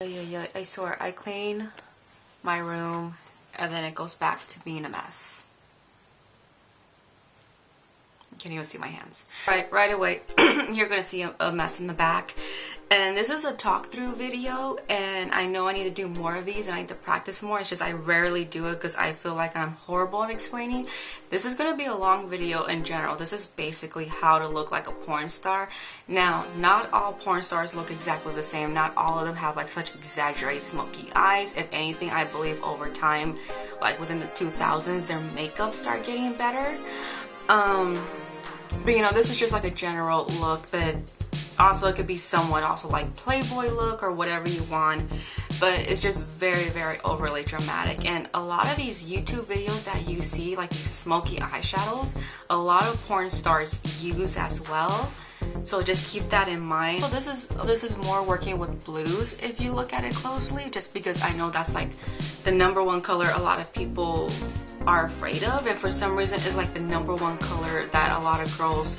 Yeah, I swear, I clean my room and then it goes back to being a mess. You can't even see my hands. Right away, you're gonna see a mess in the back. And this is a talk through video, and I know I need to do more of these and I need to practice more. It's just I rarely do it because I feel like I'm horrible at explaining. This is gonna be a long video in general. This is basically how to look like a porn star. Now, not all porn stars look exactly the same. Not all of them have like such exaggerated smoky eyes. If anything, I believe over time, like within the 2000s, their makeup started getting better. But you know, this is just like a general look, but also it could be somewhat also like Playboy look or whatever you want, but it's just very overly dramatic. And a lot of these YouTube videos that you see, like these smoky eyeshadows, a lot of porn stars use as well, so just keep that in mind. So this is more working with blues if you look at it closely, just because I know that's like the #1 color a lot of people are afraid of, and for some reason is like the #1 color that a lot of girls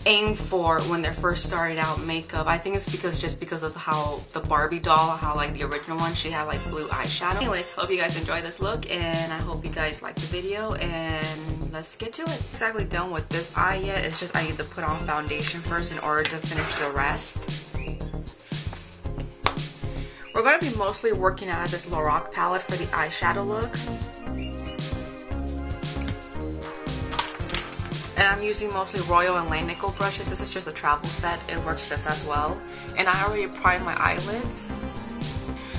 aim for when they're first starting out makeup. I think it's because of how the Barbie doll, how like the original one, she had like blue eyeshadow. Anyways, hope you guys enjoy this look, and I hope you guys like the video, and let's get to it. Exactly done with this eye yet. It's just I need to put on foundation first in order to finish the rest. We're going to be mostly working out of this Lorac palette for the eyeshadow look. And I'm using mostly Royal and Langnickel brushes. This is just a travel set. It works just as well. And I already primed my eyelids.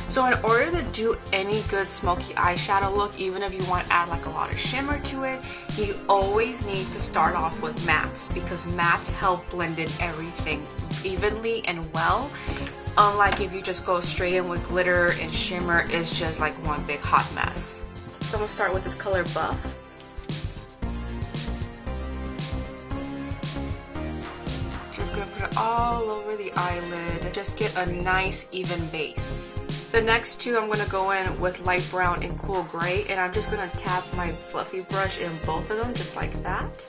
So in order to do any good smoky eyeshadow look, even if you want to add like a lot of shimmer to it, you always need to start off with mattes, because mattes help blend in everything evenly and well. Unlike if you just go straight in with glitter and shimmer, it's just like one big hot mess. So I'm going to start with this color Buff. Gonna put it all over the eyelid. Just get a nice even base. The next two I'm gonna go in with light brown and cool gray, and I'm just gonna tap my fluffy brush in both of them just like that.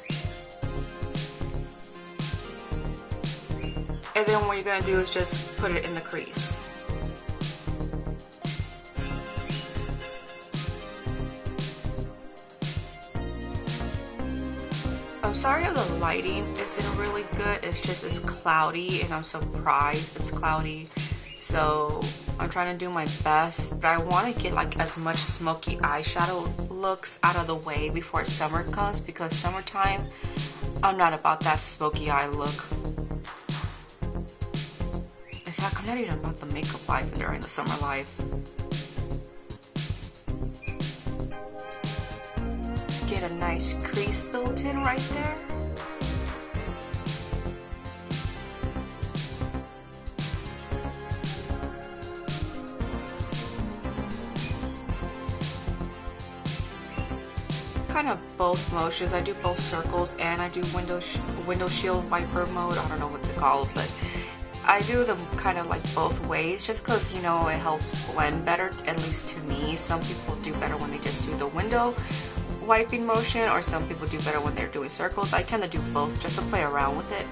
And then what you're gonna do is just put it in the crease. I'm sorry if the lighting isn't really good. It's cloudy, and I'm surprised it's cloudy. So I'm trying to do my best, but I want to get like as much smoky eyeshadow looks out of the way before summer comes, because summertime, I'm not about that smoky eye look. In fact, I'm not even about the makeup life during the summer life. Get a nice crease built in right there. Kind of both motions. I do both circles and I do window shield wiper mode. I don't know what's it called, but I do them kind of like both ways, just because, you know, it helps blend better, at least to me. Some people do better when they just do the window wiping motion, or some people do better when they're doing circles. I tend to do both just to play around with it.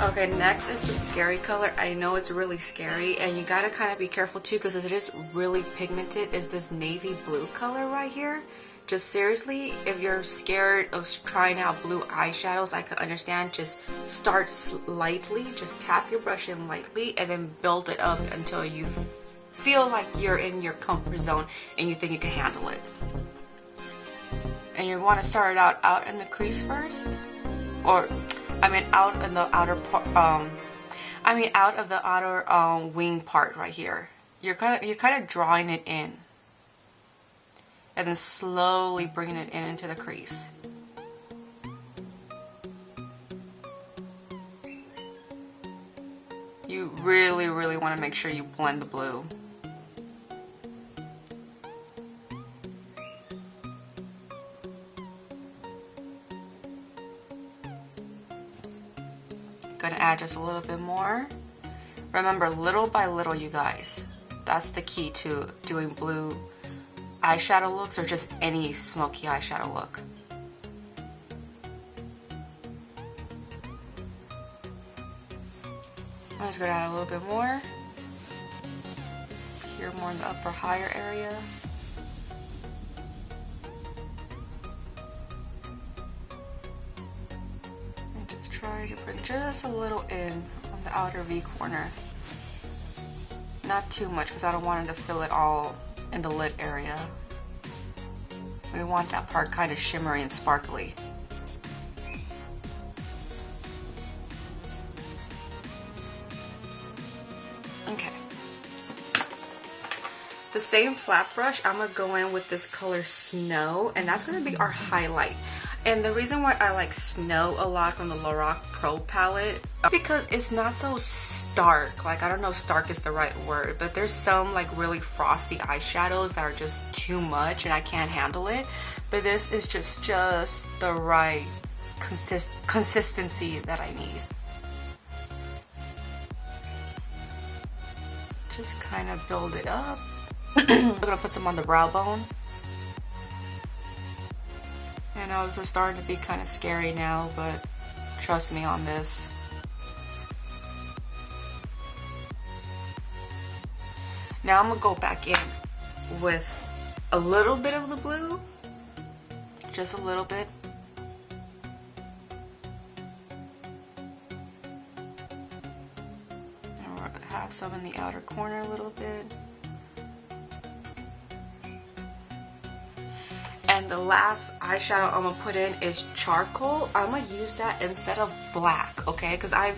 Okay, next is the scary color. I know it's really scary, and you gotta kind of be careful too, because it is really pigmented. Is this navy blue color right here. Just seriously, if you're scared of trying out blue eyeshadows, I can understand. Just start lightly, just tap your brush in lightly, and then build it up until you feel like you're in your comfort zone and you think you can handle it. And you want to start it out in the crease first, or I mean out in the outer part. Out of the outer wing part right here. You're kind of drawing it in, and then slowly bringing it into the crease. You really want to make sure you blend the blue. Gonna add just a little bit more. Remember, little by little, you guys. That's the key to doing blue eyeshadow looks, or just any smoky eyeshadow look. I'm just gonna add a little bit more. here more in the upper higher area. And just try to bring just a little in on the outer V corner. Not too much because I don't want it to fill it all in the lid area. We want that part kind of shimmery and sparkly. Okay. The same flat brush, I'm gonna go in with this color Snow, and that's gonna be our highlight. And the reason why I like Snow a lot from the Lorac Pro palette, because it's not so stark. Like, I don't know if stark is the right word, but there's some like really frosty eyeshadows that are just too much and I can't handle it. But this is just the right consistency that I need. Just kind of build it up. I'm gonna put some on the brow bone. I know this is starting to be kind of scary now, but trust me on this. Now I'm gonna go back in with a little bit of the blue, just a little bit. And we're gonna have some in the outer corner a little bit. And the last eyeshadow I'm gonna put in is charcoal. I'm gonna use that instead of black, okay? Because I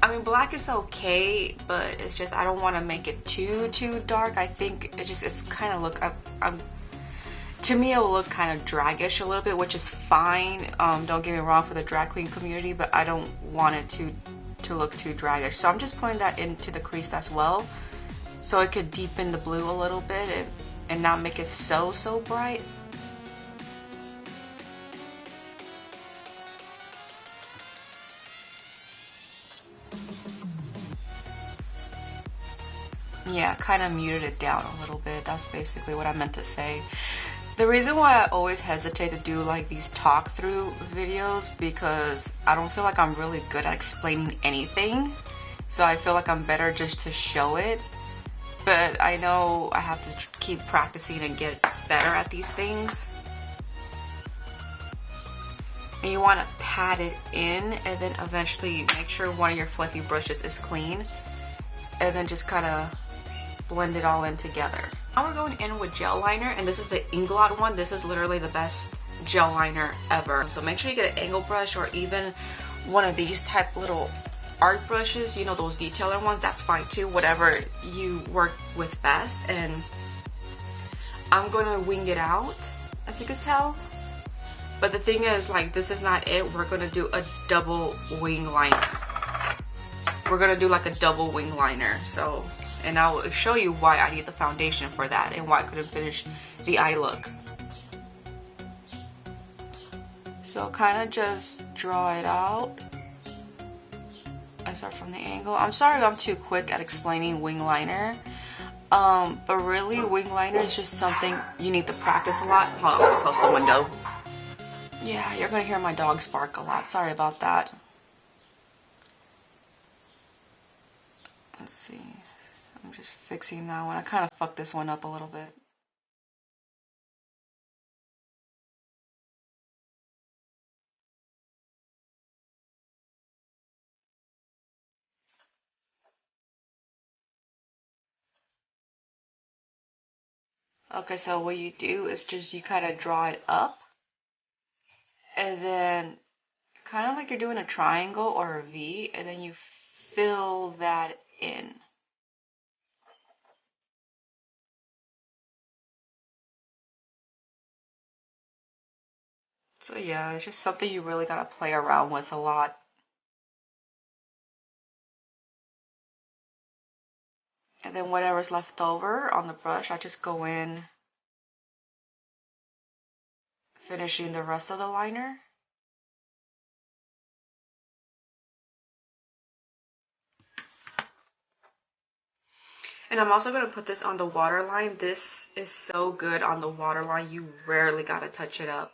mean, black is okay, but it's just I don't want to make it too dark. I think it's kind of look. To me, it will look kind of dragish a little bit, which is fine. Don't get me wrong for the drag queen community, but I don't want it to look too dragish. So I'm just putting that into the crease as well, so it could deepen the blue a little bit and not make it so bright. Yeah, kind of muted it down a little bit. That's basically what I meant to say. The reason why I always hesitate to do like these talk through videos, because I don't feel like I'm really good at explaining anything. So I feel like I'm better just to show it. But I know I have to keep practicing and get better at these things. And you want to pat it in and then eventually make sure one of your fluffy brushes is clean. And then just kind of blend it all in together. Now we're going in with gel liner, and this is the Inglot one. This is literally the best gel liner ever. So make sure you get an angle brush or even one of these type little art brushes, you know, those detailer ones, that's fine too, whatever you work with best. And I'm gonna wing it out, as you can tell. But the thing is, like, this is not it. We're gonna do a double wing liner. We're gonna do like a double wing liner. So, and I'll show you why I need the foundation for that and why I couldn't finish the eye look. So kind of just draw it out. I start from the angle. I'm sorry if I'm too quick at explaining wing liner. But really, wing liner is just something you need to practice a lot. Hold on, let me close the window. Yeah, you're gonna hear my dog bark a lot. Sorry about that. Let's see. I'm just fixing that one. I kind of fucked this one up a little bit. Okay, so what you do is just you kind of draw it up, and then kind of like you're doing a triangle or a V, and then you fill that in. So yeah, it's just something you really gotta play around with a lot. And then whatever's left over on the brush, I just go in finishing the rest of the liner. And I'm also going to put this on the waterline. This is so good on the waterline. You rarely got to touch it up.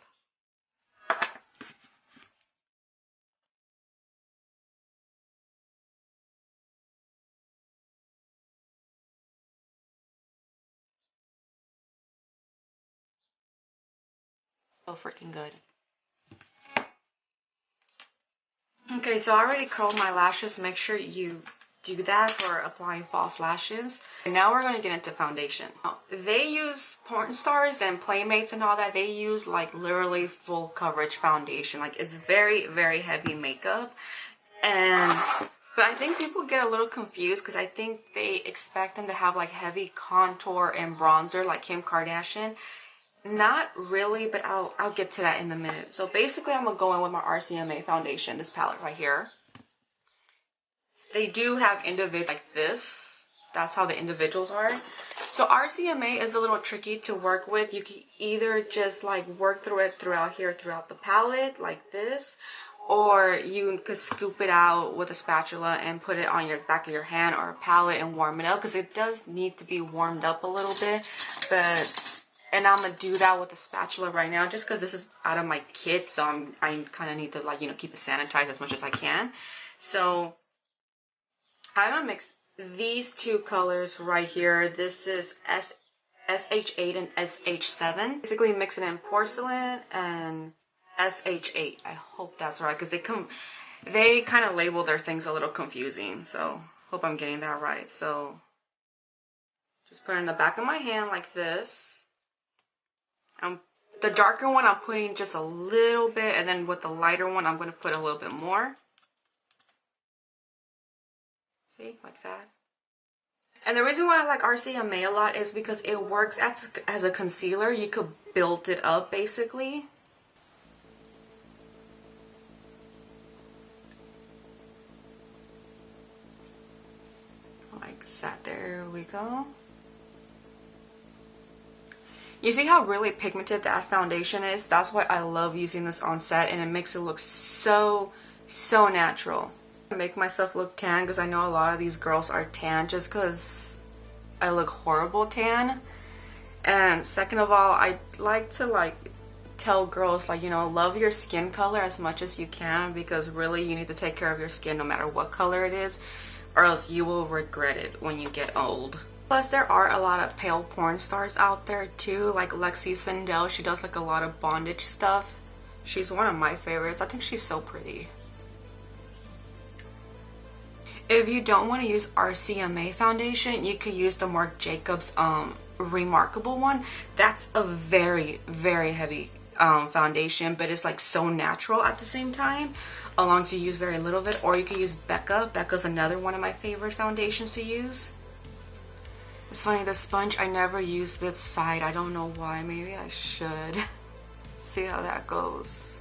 So freaking good. Okay, so I already curled my lashes. Make sure you do that for applying false lashes. And now we're going to get into foundation. They use porn stars and playmates and all that. They use like literally full coverage foundation. Like it's very, very heavy makeup. But I think people get a little confused because I think they expect them to have like heavy contour and bronzer like Kim Kardashian. Not really, but I'll get to that in a minute. So basically I'm going to go in with my RCMA foundation, this palette right here. They do have individual like this. That's how the individuals are. So RCMA is a little tricky to work with. You can either just like work through it throughout the palette like this, or you could scoop it out with a spatula and put it on your back of your hand or a palette and warm it up, because it does need to be warmed up a little bit. And I'm gonna do that with a spatula right now, just because this is out of my kit, so I kind of need to like, you know, keep it sanitized as much as I can. So I'm gonna mix these two colors right here. This is SH8 and SH7. Basically mixing in porcelain and SH8. I hope that's right, because they kind of label their things a little confusing. So hope I'm getting that right. So just put it in the back of my hand like this. The darker one I'm putting just a little bit, and then with the lighter one I'm going to put a little bit more. See, like that. And the reason why I like RCMA a lot is because it works as a concealer. You could build it up basically. Like that, there we go. You see how really pigmented that foundation is? That's why I love using this on set, and it makes it look so natural. I make myself look tan because I know a lot of these girls are tan just because I look horrible tan. And second of all, I like to tell girls, like, you know, love your skin color as much as you can, because really you need to take care of your skin no matter what color it is, or else you will regret it when you get old. Plus, there are a lot of pale porn stars out there too, like Lexi Sindel. She does like a lot of bondage stuff. She's one of my favorites. I think she's so pretty. If you don't want to use RCMA foundation, you could use the Marc Jacobs Remarkable one. That's a very heavy foundation, but it's like so natural at the same time, along to use very little of it. Or you could use Becca. Becca's another one of my favorite foundations to use. It's funny, the sponge, I never use this side. I don't know why. Maybe I should. See how that goes.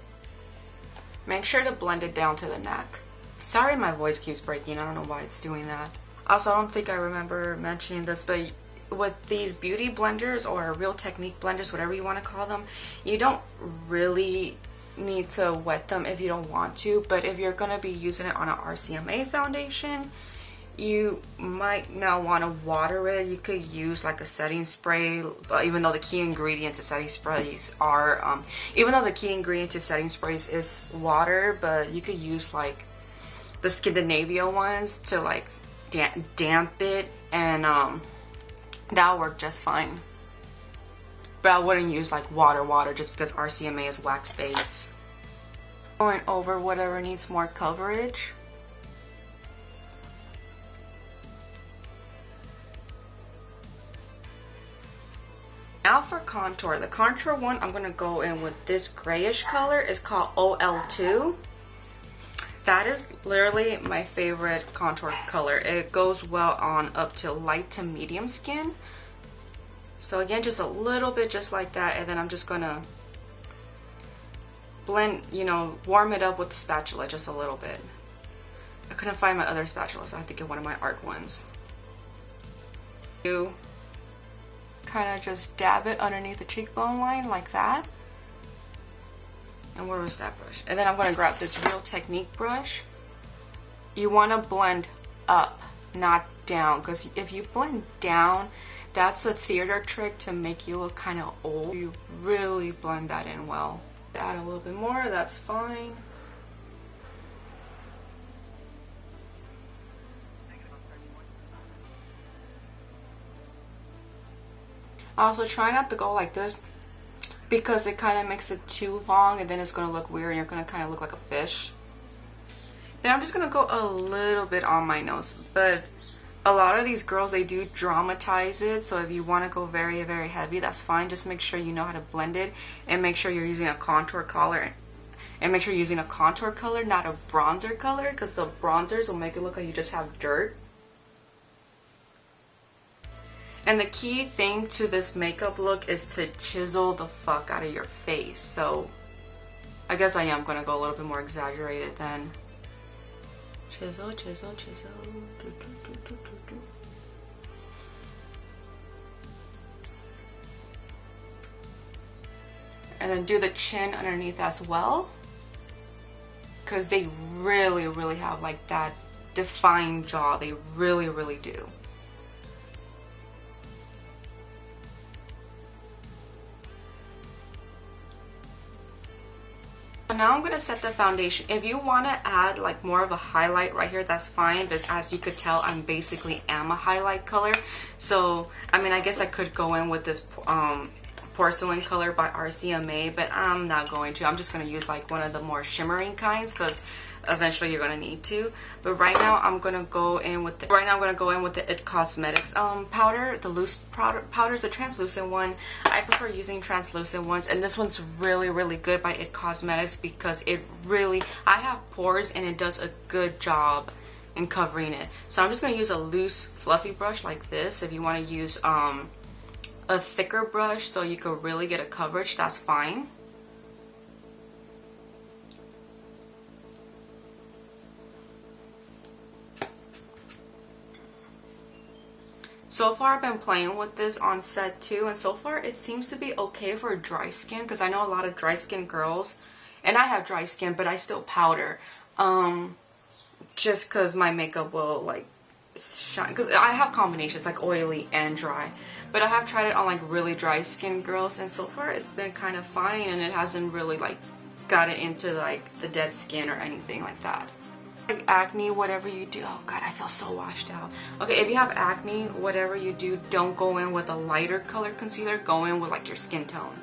Make sure to blend it down to the neck. Sorry my voice keeps breaking. I don't know why it's doing that. Also, I don't think I remember mentioning this, but with these beauty blenders or Real Technique blenders, whatever you want to call them, you don't really need to wet them if you don't want to. But if you're going to be using it on an RCMA foundation, you might not want to water it. You could use like a setting spray, even though the key ingredient to setting sprays are, even though the key ingredient to setting sprays is water, but you could use like the Scandinavia ones to like damp it, and that'll work just fine. But I wouldn't use like water just because RCMA is wax base. Going over whatever needs more coverage. Now for contour. The contour one, I'm going to go in with this grayish color. It's called OL2. That is literally my favorite contour color. It goes well on up to light to medium skin. So again, just a little bit just like that, and then I'm just going to blend, you know, warm it up with the spatula just a little bit. I couldn't find my other spatula, so I had to get one of my art ones. You kind of just dab it underneath the cheekbone line like that. And where was that brush? And then I'm going to grab this Real Technique brush. You want to blend up, not down, because if you blend down, that's a theater trick to make you look kind of old. You really blend that in well. Add a little bit more, that's fine. Also, try not to go like this. because it kind of makes it too long and then it's going to look weird and you're going to kind of look like a fish. Then I'm just going to go a little bit on my nose, but a lot of these girls, they do dramatize it, so if you want to go very, very heavy, that's fine. Just make sure you know how to blend it and make sure you're using a contour color. And make sure you're using a contour color, not a bronzer color, because the bronzers will make it look like you just have dirt. And the key thing to this makeup look is to chisel the fuck out of your face. So I guess I am going to go a little bit more exaggerated then. Chisel, chisel, chisel. Do, do, do, do, do, do. And then do the chin underneath as well, because they really, really have like that defined jaw. They really, really do. Now I'm going to set the foundation. If you want to add like more of a highlight right here, that's fine, because as you could tell, I'm basically am a highlight color. So I mean, I guess I could go in with this porcelain color by RCMA, but I'm not going to. I'm just going to use like one of the more shimmering kinds, because eventually you're going to need to. But right now I'm going to go in with the It Cosmetics powder. The loose powder is a translucent one. I prefer using translucent ones, and this one's really, really good by It Cosmetics, because it really, I have pores and it does a good job in covering it. So I'm just going to use a loose fluffy brush like this. If you want to use a thicker brush so you could really get a coverage, that's fine. So far I've been playing with this on set too, and so far it seems to be okay for dry skin, because I know a lot of dry skin girls, and I have dry skin but I still powder just because my makeup will like shine, because I have combinations like oily and dry, but I have tried it on like really dry skin girls, and so far it's been kind of fine, and it hasn't really like gotten into like the dead skin or anything like that. Like acne, whatever you do, oh god, I feel so washed out. Okay, if you have acne, whatever you do, don't go in with a lighter color concealer, go in with like your skin tone.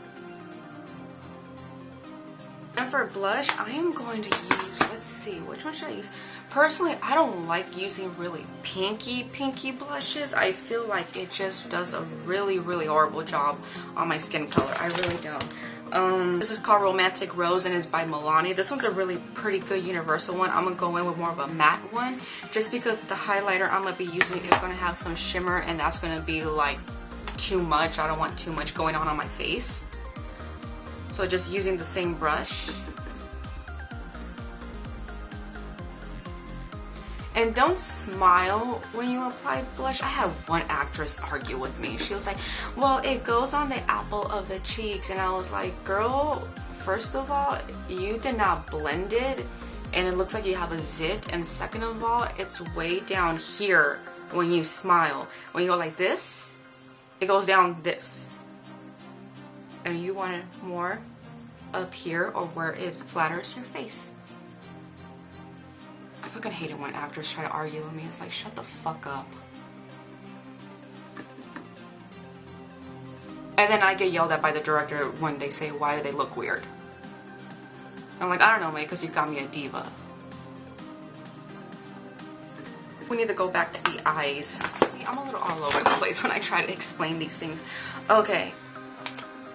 And for blush, I am going to use, let's see, which one should I use? Personally, I don't like using really pinky blushes. I feel like it just does a really, really horrible job on my skin color. I really don't. This is called Romantic Rose and is by Milani. This one's a really pretty good universal one. I'm going to go in with more of a matte one, just because the highlighter I'm going to be using is going to have some shimmer, and that's going to be like too much. I don't want too much going on my face. So just using the same brush. And don't smile when you apply blush. I had one actress argue with me. She was like, well, it goes on the apple of the cheeks. And I was like, girl, first of all, you did not blend it, and it looks like you have a zit. And second of all, it's way down here when you smile. When you go like this, it goes down this. And you want it more up here, or where it flatters your face. I fucking hate it when actors try to argue with me. It's like, shut the fuck up. And then I get yelled at by the director when they say, why do they look weird? I'm like, I don't know, mate, because you got me a diva. We need to go back to the eyes. See, I'm a little all over the place when I try to explain these things. Okay.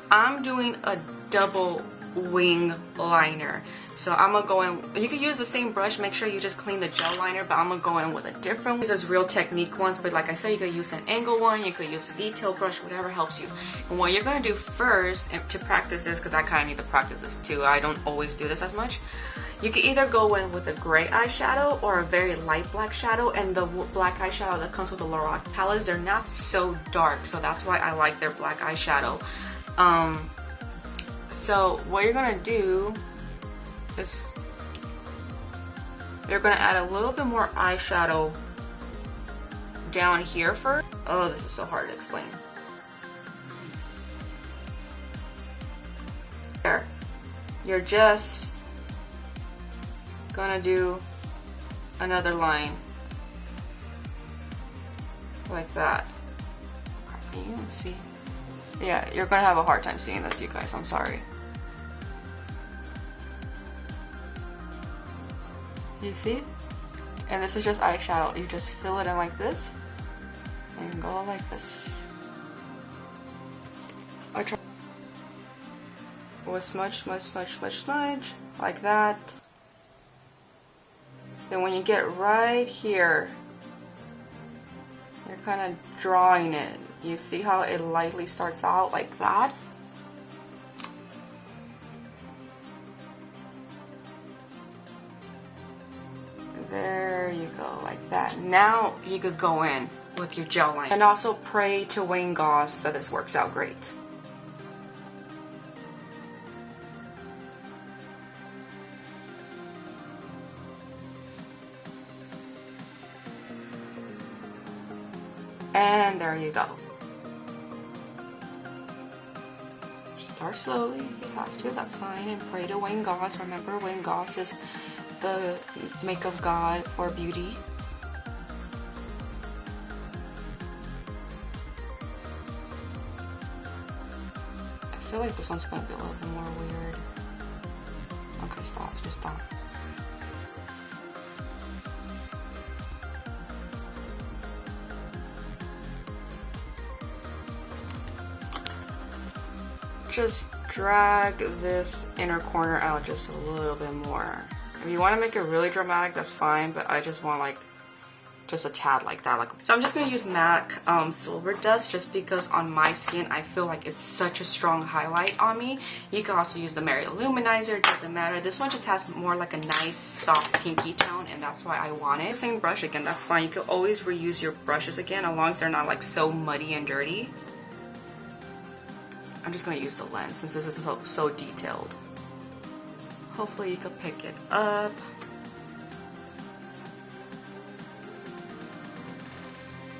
I'm doing a double wing liner. So I'm gonna go in, you could use the same brush, make sure you just clean the gel liner, but I'm gonna go in with a different one. This is Real Technique ones, but like I said, you could use an angle one, you could use a detail brush, whatever helps you. And what you're gonna do first, and to practice this, because I kind of need to practice this too, I don't always do this as much, you could either go in with a gray eyeshadow or a very light black shadow, and the black eyeshadow that comes with the Lorac palettes, they're not so dark, so that's why I like their black eyeshadow. So what you're gonna do is you're gonna add a little bit more eyeshadow down here first. Oh, this is so hard to explain. There. You're just gonna do another line like that. Crap, can you even see? Yeah, you're gonna have a hard time seeing this, you guys. I'm sorry. You see? And this is just eyeshadow. You just fill it in like this and go like this. I try with smudge, smudge, smudge, smudge, smudge, like that. Then when you get right here, you're kind of drawing it. You see how it lightly starts out like that? There you go, like that. Now you could go in with your gel line. And also pray to Wayne Goss that this works out great. And there you go. Start slowly, you have to, that's fine. And pray to Wayne Goss. Remember, Wayne Goss is the makeup god for beauty. I feel like this one's gonna be a little bit more weird. Okay, stop, just stop. Just drag this inner corner out just a little bit more. If you want to make it really dramatic, that's fine, but I just want like just a tad like that. So I'm just going to use MAC Silver Dust just because on my skin I feel like it's such a strong highlight on me. You can also use the Mary Illuminizer, it doesn't matter. This one just has more like a nice soft pinky tone, and that's why I want it. Same brush again, that's fine. You can always reuse your brushes again as long as they're not like so muddy and dirty. I'm just going to use the lens since this is so detailed. Hopefully you can pick it up.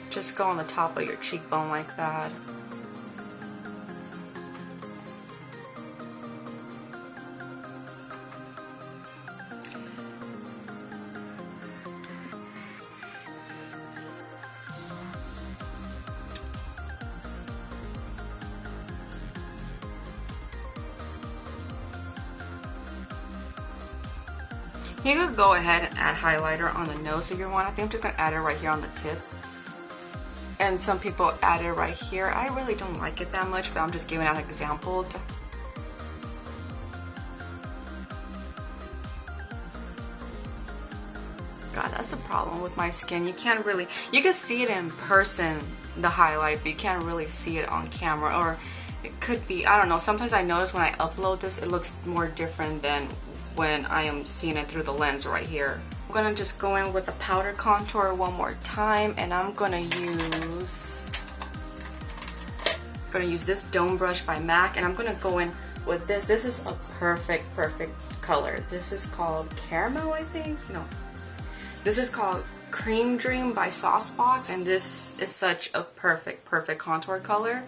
Just go on the top of your cheekbone like that. You could go ahead and add highlighter on the nose if you want. I think I'm just going to add it right here on the tip. And some people add it right here. I really don't like it that much, but I'm just giving out an example. God, that's the problem with my skin. You can't really, you can see it in person, the highlight, but you can't really see it on camera. Or it could be, I don't know, sometimes I notice when I upload this, it looks more different than when I am seeing it through the lens right here. I'm gonna just go in with a powder contour one more time, and I'm gonna use this Dome Brush by MAC, and I'm gonna go in with this. This is a perfect color. This is called Caramel, I think. No, this is called Cream Dream by Saucebox, and this is such a perfect contour color.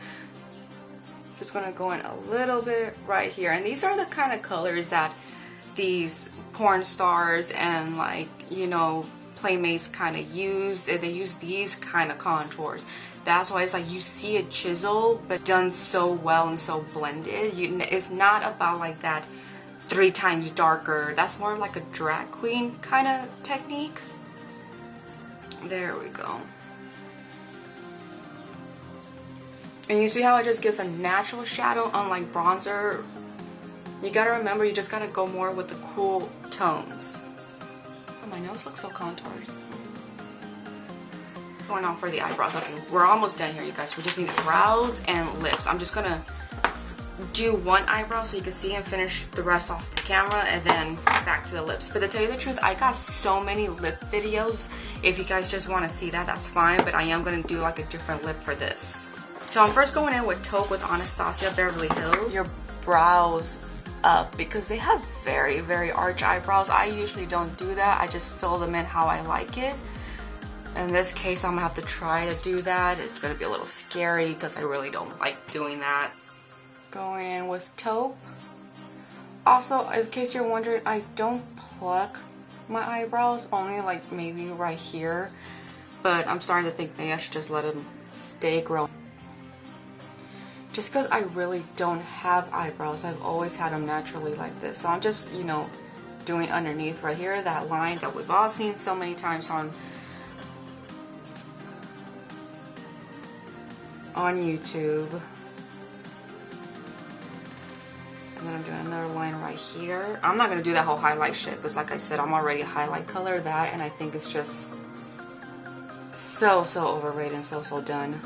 Just gonna go in a little bit right here, and these are the kind of colors that these porn stars and, like, you know, playmates kind of use. They use these kind of contours. That's why it's like you see it chisel but done so well and so blended. It's not about like that 3 times darker. That's more like a drag queen kind of technique. There we go. And you see how it just gives a natural shadow unlike bronzer. You gotta remember, you just gotta go more with the cool tones. Oh, my nose looks so contoured. Going on for the eyebrows. Okay, we're almost done here, you guys. We just need brows and lips. I'm just gonna do one eyebrow so you can see and finish the rest off the camera, and then back to the lips. But to tell you the truth, I got so many lip videos. If you guys just want to see that, that's fine, but I am gonna do like a different lip for this. So I'm first going in with Taupe with Anastasia Beverly Hills. Your brows up because they have very arch eyebrows. I usually don't do that. I just fill them in how I like it. In this case, I'm gonna have to try to do that. It's gonna be a little scary because I really don't like doing that. Going in with Taupe. Also, in case you're wondering, I don't pluck my eyebrows, only like maybe right here, but I'm starting to think maybe I should just let them stay growing. just because I really don't have eyebrows. I've always had them naturally like this. So I'm just, you know, doing underneath right here, that line that we've all seen so many times on YouTube. And then I'm doing another line right here. I'm not going to do that whole highlight shit because like I said, I'm already a highlight color that, and I think it's just so overrated and so done.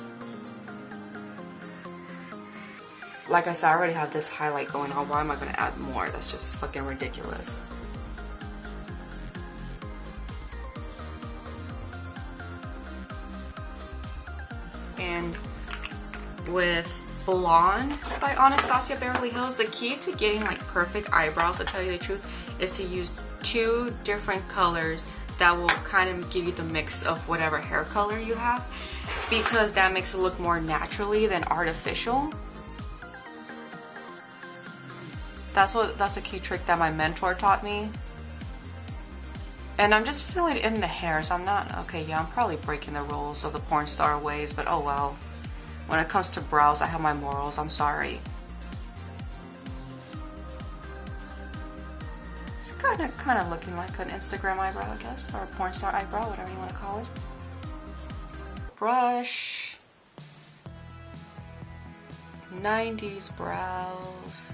Like I said, I already have this highlight going on. Why am I going to add more? That's just fucking ridiculous. And with Blonde by Anastasia Beverly Hills, the key to getting like perfect eyebrows, to tell you the truth, is to use 2 different colors that will kind of give you the mix of whatever hair color you have, because that makes it look more naturally than artificial. That's a key trick that my mentor taught me. And I'm just feeling it in the hair, so I'm not, okay, yeah, I'm probably breaking the rules of the porn star ways, but oh well. When it comes to brows, I have my morals, I'm sorry. It's kind of looking like an Instagram eyebrow, I guess, or a porn star eyebrow, whatever you want to call it. Brush. 90s brows.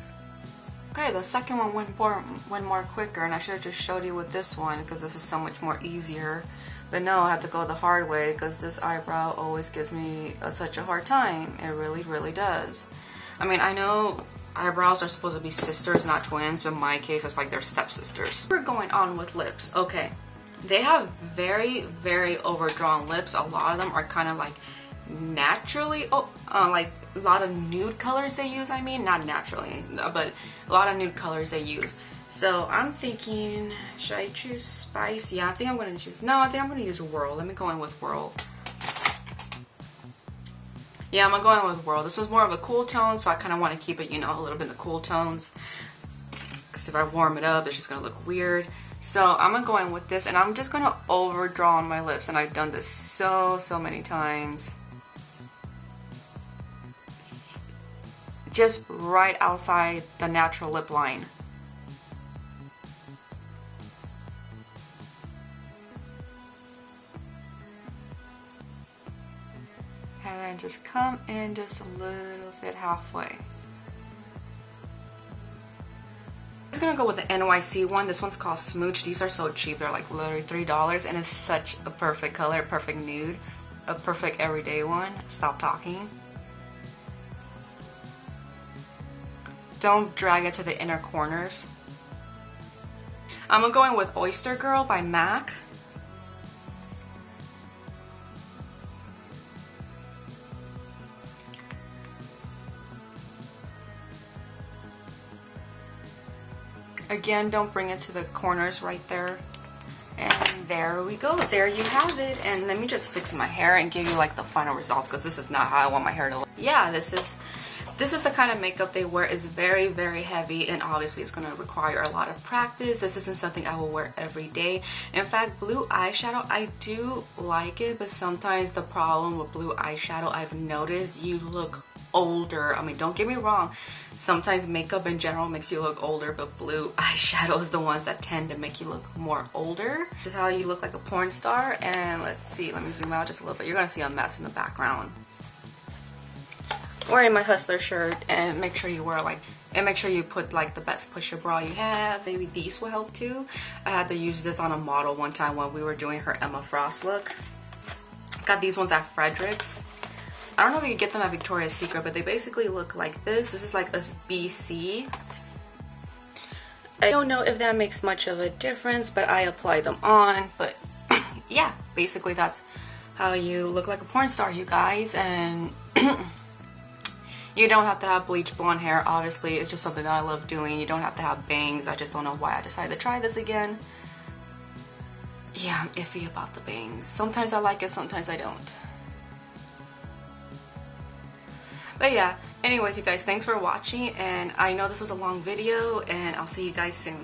Okay, the second one went more quicker, and I should have just showed you with this one because this is so much more easier. But no, I have to go the hard way because this eyebrow always gives me such a hard time. It really does. I mean, I know eyebrows are supposed to be sisters, not twins, but in my case, it's like they're stepsisters. We're going on with lips. Okay, they have very overdrawn lips. A lot of them are kind of like naturally, like a lot of nude colors they use. I mean, not naturally, but a lot of nude colors they use. So I'm thinking, should I choose Spice? Yeah, I think I'm going to choose, no, I think I'm going to use Whirl. Let me go in with Whirl. Yeah, I'm going with Whirl. This was more of a cool tone, so I kind of want to keep it, you know, a little bit in the cool tones. Because if I warm it up, it's just going to look weird. So I'm going to go in with this, and I'm just going to overdraw on my lips. And I've done this so many times. Just right outside the natural lip line. And then just come in just a little bit halfway. I'm just gonna go with the NYC one. This one's called Smooch. These are so cheap. They're like literally $3, and it's such a perfect color, perfect nude, a perfect everyday one. Stop talking. Don't drag it to the inner corners. I'm going with Oyster Girl by MAC. Again, don't bring it to the corners right there. And there we go. There you have it. And let me just fix my hair and give you like the final results, because this is not how I want my hair to look. Yeah, this is the kind of makeup they wear. Is very heavy, and obviously it's going to require a lot of practice. This isn't something I will wear every day. In fact, blue eyeshadow, I do like it, but sometimes the problem with blue eyeshadow, I've noticed, you look older. I mean, don't get me wrong, sometimes makeup in general makes you look older, but blue eyeshadow is the ones that tend to make you look more older. This is how you look like a porn star. And let's see, let me zoom out just a little bit. You're gonna see a mess in the background. Wearing my Hustler shirt, and make sure you wear like, and make sure you put like the best pusher bra you have. Maybe these will help too. I had to use this on a model one time when we were doing her Emma Frost look. Got these ones at Frederick's. I don't know if you can get them at Victoria's Secret, but they basically look like this. This is like a BC. I don't know if that makes much of a difference, but I apply them on. But yeah, basically that's how you look like a porn star, you guys. And you don't have to have bleach blonde hair, obviously. It's just something that I love doing. You don't have to have bangs. I just don't know why I decided to try this again. Yeah, I'm iffy about the bangs. Sometimes I like it, sometimes I don't. But yeah, anyways, you guys, thanks for watching, and I know this was a long video, and I'll see you guys soon.